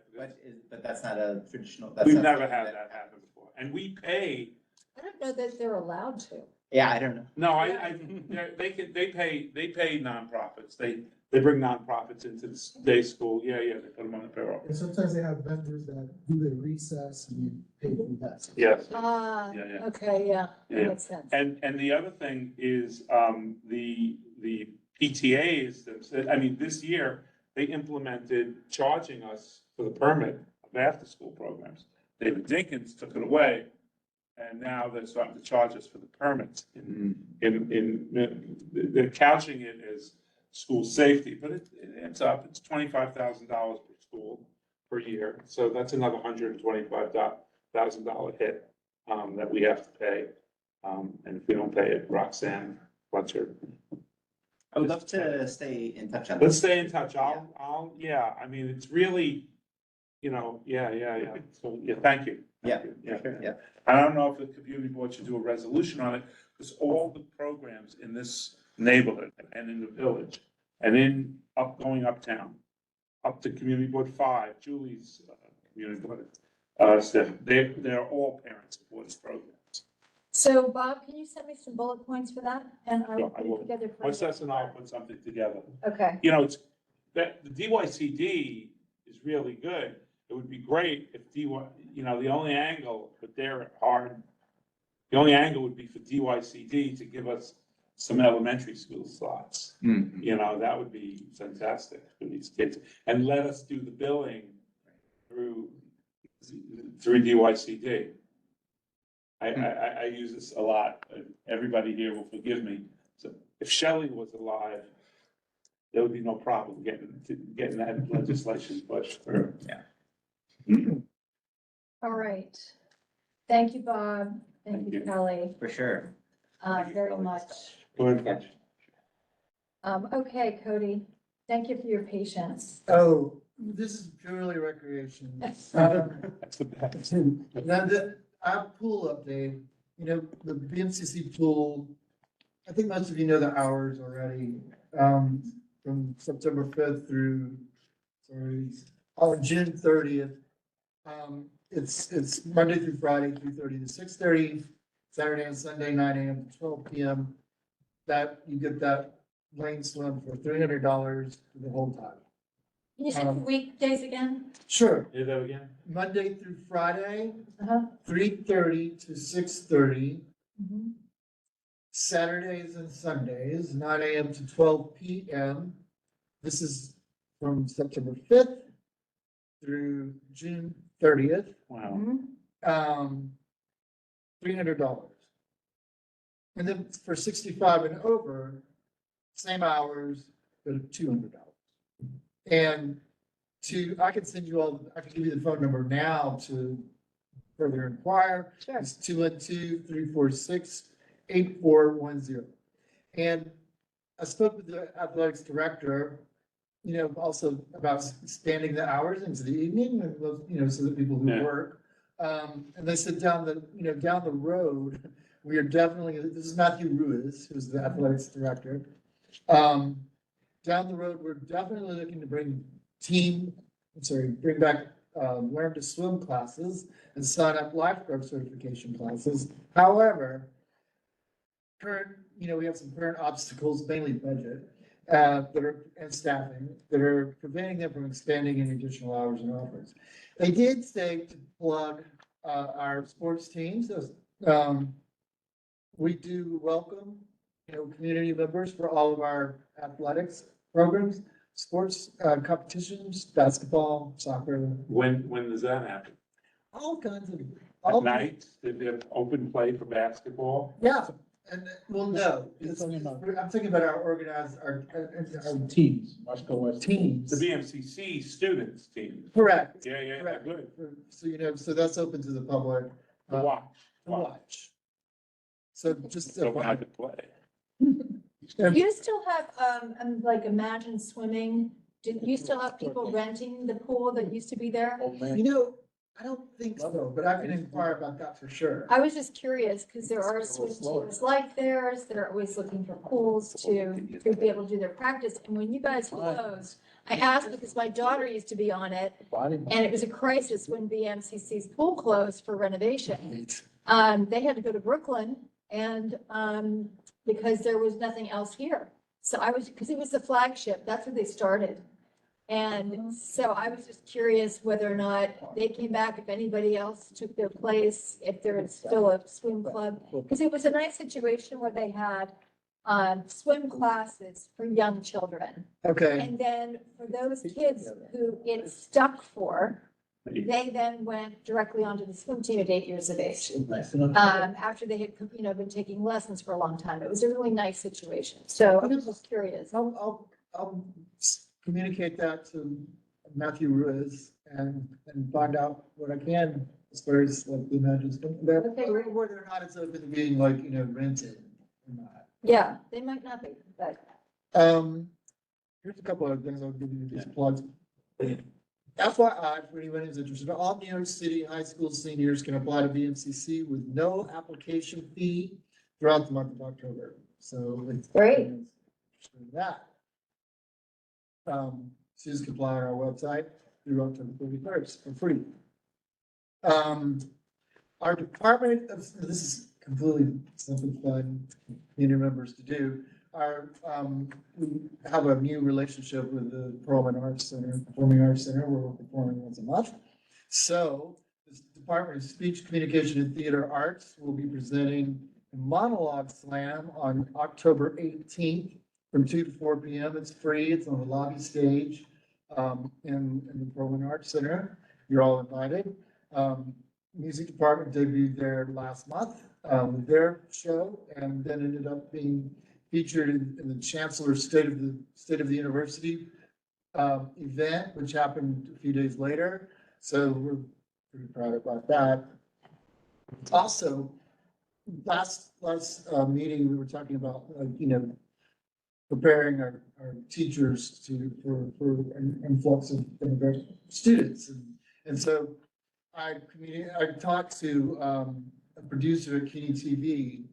S1: But that's not a traditional.
S3: We've
S1: not
S3: never
S1: something
S3: had that happen before. And we pay,
S2: I don't know that they're allowed to.
S1: Yeah, I don't know.
S3: no, they pay nonprofits. They bring nonprofits into day school. Yeah, they put them on the payroll.
S12: And sometimes they have vendors that do their recess and you pay for that.
S3: Yes.
S2: Ah,
S3: Yeah.
S2: okay, yeah, that
S3: Yeah.
S2: makes sense.
S3: And the other thing is, the PTAs, this year, they implemented charging us for the permit of after-school programs. David Dinkins took it away, and now they're starting to charge us for the permits. They're couching it as school safety, but it's up, it's $25,000 per school per year. So that's another $125,000 hit, that we have to pay. And if we don't pay it, Roxanne Fletcher.
S1: I would love to stay in touch on
S3: Let's
S1: this.
S3: stay in touch. It's really, So, thank you.
S1: Yeah,
S3: Thank you.
S1: sure, yeah.
S3: I don't know if the community board should do a resolution on it, because all the programs in this neighborhood and in the village and going uptown, up to Community Board 5, Julie's community board, staff, they're all parent-supported programs.
S2: So Bob, can you send me some bullet points for that? And I will
S3: Yeah, I
S2: put
S3: will.
S2: it together. for
S3: What's
S2: you.
S3: that, and I'll put something together.
S2: Okay,
S3: It's that the DYCD is really good. It would be great if the only angle, but they're hard. The only angle would be for DYCD to give us some elementary school slots.
S11: Mhm.
S3: You know, that would be fantastic for these kids. And let us do the billing through DYCD. I use this a lot. Everybody here will forgive me. So if Shelley was alive, there would be no problem getting that legislation pushed through.
S2: All right. Thank you, Bob. Thank you, Kelly,
S1: For sure.
S2: very much.
S3: Good catch.
S2: Okay, Cody, thank you for your patience.
S12: Oh, this is purely recreation.
S3: That's the best.
S12: Now, our pool update, you know, the BMCC pool, I think most of you know the hours already, from September 5th through, June 30th. It's Monday through Friday, 3:30 to 6:30, Saturday and Sunday, 9 a.m. to 12 p.m. That, you get that lane swim for $300 for the whole time.
S2: Can you say the weekdays again?
S12: Sure.
S3: Do that again?
S12: Monday through Friday,
S2: Uh-huh.
S12: 3:30 to 6:30.
S2: Mhm.
S12: Saturdays and Sundays, 9 a.m. to 12 p.m. This is from September 5th through June 30th.
S3: Wow.
S12: $300. And then for 65 and over, same hours, but $200. And I can send you all, I can give you the phone number now to further inquire.
S2: Sure.
S12: It's 212-346-8410. And I spoke with the athletics director, you know, also about expanding the hours into the evening, and, you know, so that people who
S3: Yeah.
S12: work. And they said down the road, we are definitely, this is Matthew Ruiz, who's the athletics director. Down the road, we're definitely looking to bring back learn to swim classes and sign up lifeguard certification classes. However, we have some current obstacles, mainly budget, and staffing, that are preventing them from expanding any additional hours and offers. They did say to plug our sports teams. We do welcome, community members for all of our athletics programs, sports competitions, basketball, soccer,
S3: When does that happen?
S12: all kinds of.
S3: At night, did they have open play for basketball?
S12: Yeah, and, well, no,
S7: You're talking about-
S12: I'm thinking about our organized, our
S7: Teams, Washco West.
S12: teams.
S3: The BMCC students team.
S12: Correct.
S3: Yeah,
S12: Correct.
S3: good.
S12: So that's open to the public.
S3: To watch.
S12: To watch. So just.
S3: Don't know how to play.
S2: Do you still have, like Imagine Swimming? Do you still have people renting the pool that used to be there?
S7: Oh, man.
S12: I don't think so, but I can inquire about that for sure.
S2: I was just curious, because there are swim teams like theirs that are always looking for pools to be able to do their practice. And when you guys closed, I asked because my daughter used to be on it, and it was a crisis when BMCC's pool closed for renovation. They had to go to Brooklyn and, because there was nothing else here. So because it was the flagship, that's where they started. And so I was just curious whether or not they came back, if anybody else took their place, if there is still a swim club. Because it was a nice situation where they had swim classes for young children.
S12: Okay,
S2: And then for those kids who it stuck for, they then went directly onto the swim team at 8 years of age. After they had, been taking lessons for a long time. It was a really nice situation. So I was just curious.
S12: I'll communicate that to Matthew Ruiz and find out what I can as far as like the Imagine Swim,
S2: Okay.
S12: whether or not it's open to being like, rented or not.
S2: Yeah, they might not be, but
S12: Here's a couple of things I'll give you these plugs. FYI, for anyone who's interested, all New York City high school seniors can apply to BMCC with no application fee throughout the month of October. So.
S2: Great.
S12: Interested in that. Students can apply on our website through October 31st for free. Our department of, this is completely something fun, community members to do. We have a new relationship with the Performing Arts Center, where we're performing once a month. So the Department of Speech, Communication, and Theater Arts will be presenting Monologue Slam on October 18th from 2 to 4 p.m. It's free. It's on the lobby stage in the Berlin Arts Center. You're all invited. Music department debuted there last month with their show, and then ended up being featured in the Chancellor's State of the University event, which happened a few days later. So we're pretty proud about that. Also, last meeting, we were talking about, preparing our teachers for an influx of immigrant students. And so I talked to a producer at Keeney TV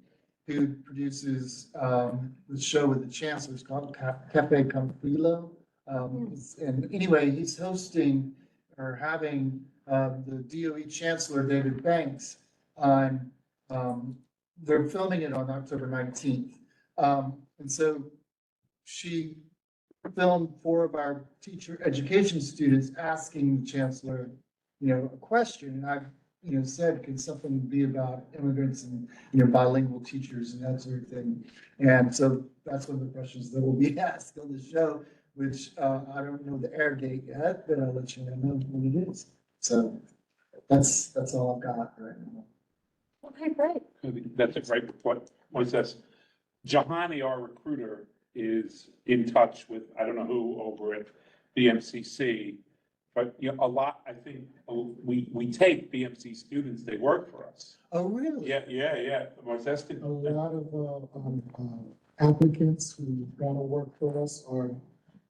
S12: who produces the show with the Chancellor. It's called Cafe Campillo. And anyway, he's hosting or having the DOE Chancellor, David Banks, on, they're filming it on October 19th. And so she filmed 4 of our teacher education students asking the Chancellor, a question. And I, said, can something be about immigrants and, bilingual teachers and that sort of thing? And so that's one of the questions that will be asked on the show, which I don't know the air date yet, but I'll let you know when it is. So that's all I've got right now.
S2: Okay, great.
S3: That's a great report. What's this? Jahani, our recruiter, is in touch with, I don't know who over at BMCC, but a lot, I think, we take BMC students, they work for us.
S12: Oh, really?
S3: Yeah. Marcestin.
S12: A lot of applicants who want to work for us are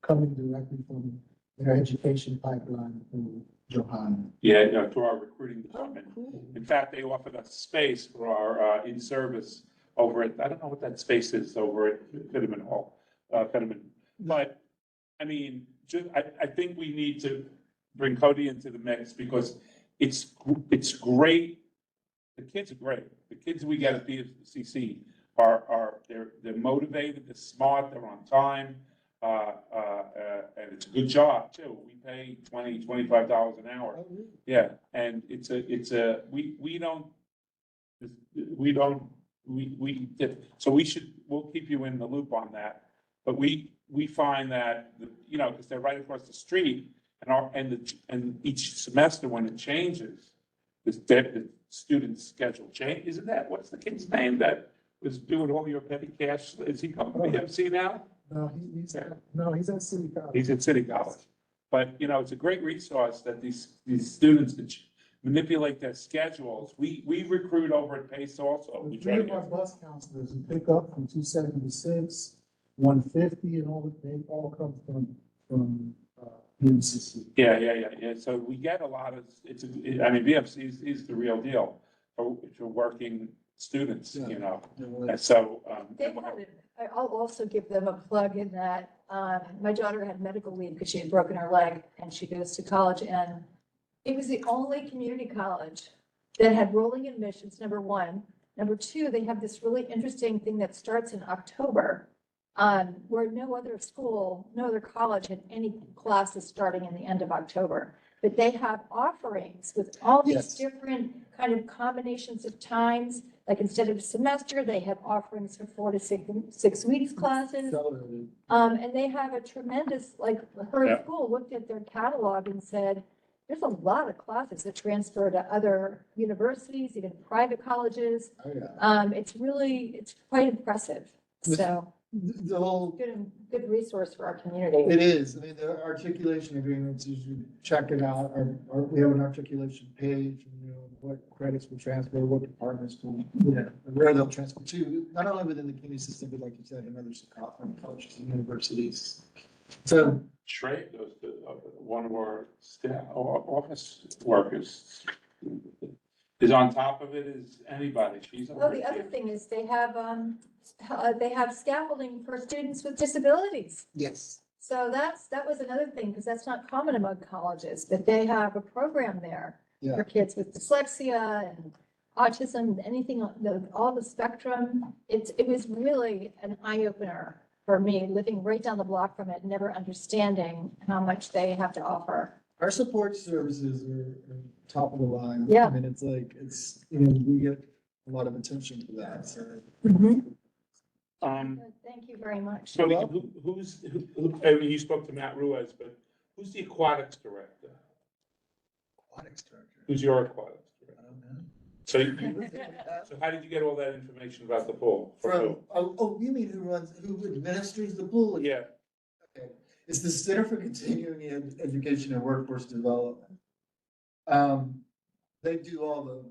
S12: coming directly from their education pipeline through Johanna.
S3: Yeah, through our recruiting department.
S12: Oh, cool.
S3: In fact, they offered us space for our in-service over at, I don't know what that space is over at Fetterman Hall, Fetterman. But, I mean, I think we need to bring Cody into the mix because it's great. The kids are great. The kids we get at BFCC they're motivated, they're smart, they're on time. And it's a good job too. We pay $25 an hour.
S12: Oh, really?
S3: Yeah, and we'll keep you in the loop on that. But we find that, because they're right across the street and each semester when it changes, the student's schedule change. Isn't that, what's the kid's name that was doing all your petty cash? Is he coming to BMC now?
S12: No, he's at City College.
S3: He's at City College. But, it's a great resource that these students can manipulate their schedules. We recruit over at Pace also. We try
S12: Three
S3: to
S12: of our
S3: get,
S12: bus counselors who pick up from 276, 150, and they all come from UMCC.
S3: yeah. So we get a lot of, BMC is the real deal for working students,
S12: Yeah.
S3: And so,
S2: They had I'll also give them a plug in that, my daughter had medical leave because she had broken her leg and she goes to college, and it was the only community college that had rolling admissions, number one. Number two, they have this really interesting thing that starts in October, where no other college had any classes starting in the end of October. But they have offerings with all these
S12: Yes.
S2: different kind of combinations of times. Like instead of a semester, they have offerings for 4 to 6 weeks classes.
S12: Accelerated.
S2: And they have a tremendous, her
S3: Yeah.
S2: school looked at their catalog and said, there's a lot of classes that transfer to other universities, even private colleges.
S12: Oh, yeah.
S2: It's quite impressive. So
S12: The whole,
S2: good resource for our community.
S12: it is, the articulation agreements, you should check it out, or we have an articulation page, what credits will transfer, what departments will, where they'll transfer to, not only within the community system, but like you said, in other colleges and universities. So,
S3: Trey goes to one of our staff, office workers is on top of it as anybody. She's.
S2: Well, the other thing is they have scaffolding for students with disabilities.
S12: yes.
S2: So that was another thing, because that's not common among colleges, but they have a program there
S12: Yeah.
S2: for kids with dyslexia and autism, anything, all the spectrum. It was really an eye opener for me, living right down the block from it, never understanding how much they have to offer.
S12: Our support services are top of the line.
S2: Yeah.
S12: We get a lot of attention to that, so.
S2: Thank you very much.
S3: So I mean, you spoke to Matt Ruiz, but who's the aquatics director?
S12: Aquatics director.
S3: Who's your aquatics
S12: I
S3: director?
S12: don't know.
S3: So, so how did you get all that information about the pool? From
S12: From, oh, you mean who administers the pool?
S3: who? Yeah,
S12: Okay. It's the Center for Continuing Education and Workforce Development. They do all the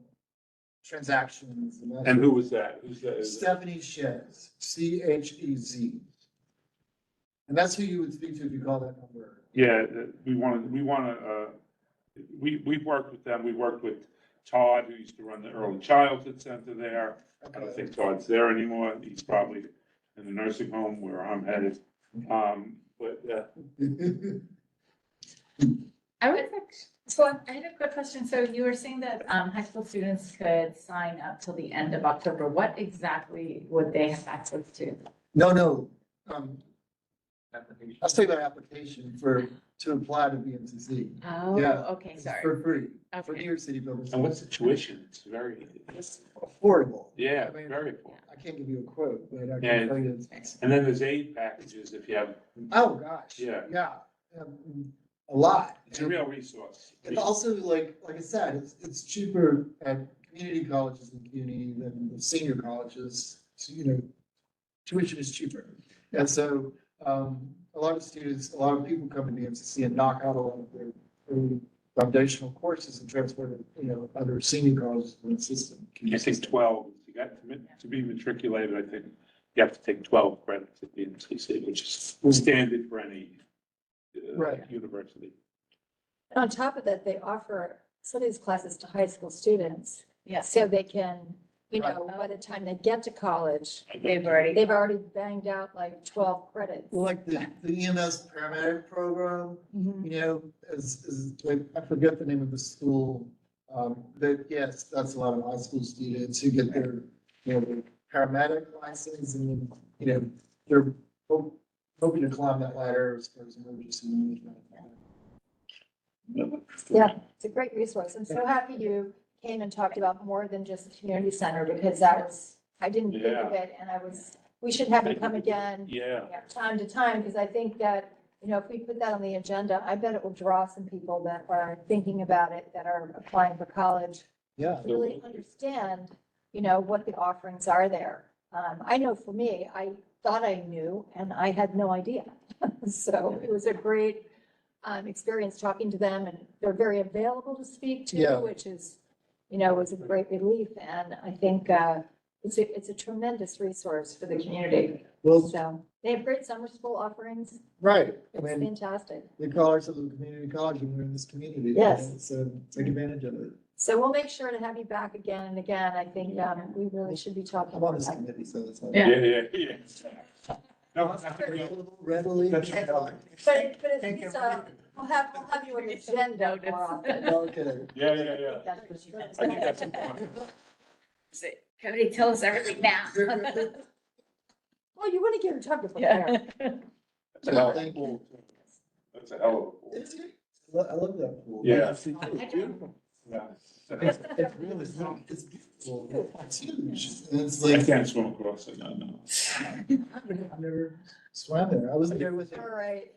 S12: transactions.
S3: and who was that? Who's that? Is it-
S12: Stephanie Chez, Chez. And that's who you would speak to if you call that number.
S3: Yeah, we've worked with them. We worked with Todd, who used to run the early childhood center there. I don't think Todd's there anymore. He's probably in the nursing home where I'm headed.
S4: I was so I had a quick question. So you were saying that high school students could sign up till the end of October. What exactly would they have access to?
S12: No, I say their application to apply to BMCC.
S4: Oh,
S12: Yeah.
S4: okay,
S12: It's
S4: sorry.
S12: for free, for
S4: Okay.
S12: New York City Public.
S3: And what's the tuition? It's
S12: Affordable.
S3: yeah,
S12: I mean,
S3: very cool.
S12: I can't give you a quote, but I
S3: Yeah.
S12: can tell you it's.
S3: And then there's aid packages if you have,
S12: Oh, gosh.
S3: Yeah.
S12: Yeah, a lot.
S3: it's a real resource.
S12: And also, like I said, it's cheaper at community colleges and community than the senior colleges. So, tuition is cheaper. And so, a lot of students, a lot of people come to BMCC and knock out a lot of their early foundational courses and transfer to, other senior colleges in the system.
S3: I think 12, you got to be matriculated, I think you have to take 12 credits at the NCC, which is standard for any
S12: Right.
S3: university.
S2: And on top of that, they offer some of these classes to high school students.
S4: Yes.
S2: So they can,
S12: Right.
S2: by the time they get to college,
S4: They've already
S2: banged out like 12 credits.
S12: Like the EMS paramedic program,
S2: Mhm.
S12: like, I forget the name of the school. Yes, that's a lot of high school students who get their, their paramedic license and then, they're hoping to climb that ladder as far as emergency management.
S2: Yeah, it's a great resource. I'm so happy you came and talked about more than just the community center because I didn't think of it and we should have you come again.
S3: Yeah.
S2: Time to time, because I think that, if we put that on the agenda, I bet it will draw some people that are thinking about it, that are applying for college.
S12: Yeah.
S2: Really understand, what the offerings are there. I know for me, I thought I knew and I had no idea. So it was a great experience talking to them and they're very available to speak to,
S12: Yeah.
S2: which is, was a great relief. And I think it's a tremendous resource for the community.
S12: Well,
S2: So they have great summer school offerings.
S12: right. I
S2: It's
S12: mean,
S2: fantastic.
S12: they call ourselves a community college and we're in this community.
S2: Yes.
S12: So take advantage of it.
S2: So we'll make sure to have you back again and again. I think we really should be talking
S12: I'm
S2: more
S12: on this
S2: about it.
S12: committee, so it's.
S3: Yeah. No, I think we-
S12: Readily.
S3: That's
S2: But at least, we'll have you on the agenda more often.
S12: Okay.
S3: yeah. I think that's important.
S4: Cody, tell us everything now.
S2: Well, you want to give them time to prepare.
S3: That's a hell of a pool. That's a hell of a pool.
S12: I love that pool.
S3: Yeah.
S12: It's beautiful.
S3: Yeah.
S12: It's really, it's beautiful. It's huge. And it's
S3: I
S12: like,
S3: can't swim across it, no.
S12: I've never swam there. I was there with
S2: All
S12: her.
S2: right.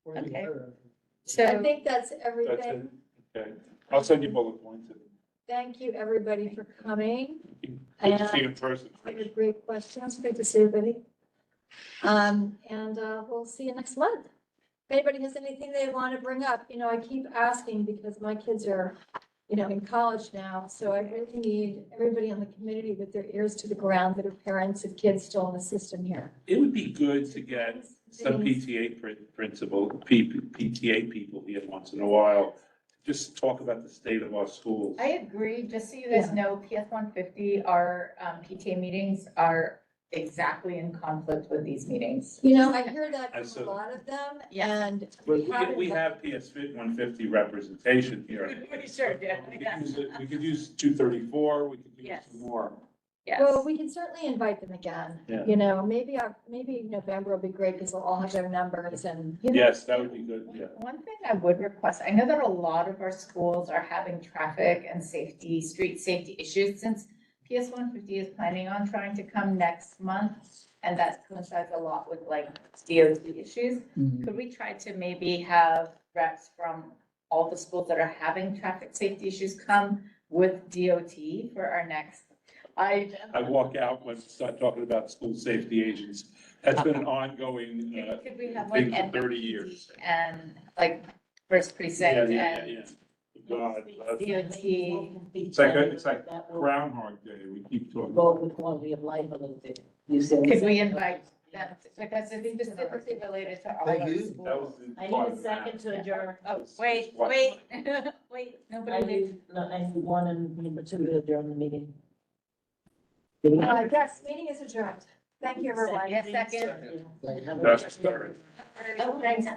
S12: before we
S4: Okay.
S12: were.
S2: I think that's
S3: That's
S2: everything.
S3: it. Okay. I'll send you bullet points.
S2: Thank you, everybody, for coming.
S3: Good to see you in person.
S2: I had great questions. Great to see everybody. And we'll see you next month. If anybody has anything they want to bring up, I keep asking because my kids are, in college now. So I really need everybody on the community with their ears to the ground that are parents of kids still in the system here.
S3: It would be good to get some PTA PTA people here once in a while. Just talk about the state of our schools.
S4: I agree. Just so you guys know, PS 150, our PTA meetings are exactly in conflict with these meetings.
S2: I hear that from
S3: Absolutely.
S2: a lot of them
S4: Yeah.
S2: and.
S3: But we have PS 150 representation here.
S4: We sure do.
S3: We could use 234, we could use
S4: Yes.
S3: some more.
S4: Yes.
S2: Well, we can certainly invite them again.
S3: Yeah.
S2: Maybe November will be great because they'll all have their numbers and.
S3: Yes, that would be good, yeah.
S4: One thing I would request, I know that a lot of our schools are having traffic and street safety issues since PS 150 is planning on trying to come next month, and that coincides a lot with like DOT issues. Could we try to maybe have reps from all the schools that are having traffic safety issues come with DOT for our next?
S3: I walk out when we start talking about school safety agents. That's been an ongoing,
S4: Could we have
S3: thing
S4: like
S3: for 30 years.
S4: and like first precinct
S3: Yeah.
S4: and
S3: God,
S4: DOT?
S3: it's like Groundhog Day. We keep talking.
S14: The quality of life a little bit. You said.
S4: Could we invite them, because I think this is specifically related to all our
S3: That
S4: schools.
S3: was the
S14: I
S3: part
S14: need a
S3: of
S14: second to adjourn.
S4: Oh, wait, nobody made.
S14: I need one and number two to adjourn the meeting.
S2: Yes, meeting is adjourned. Thank you, everyone.
S4: Yes, second.
S3: That's third.
S4: Oh, thanks.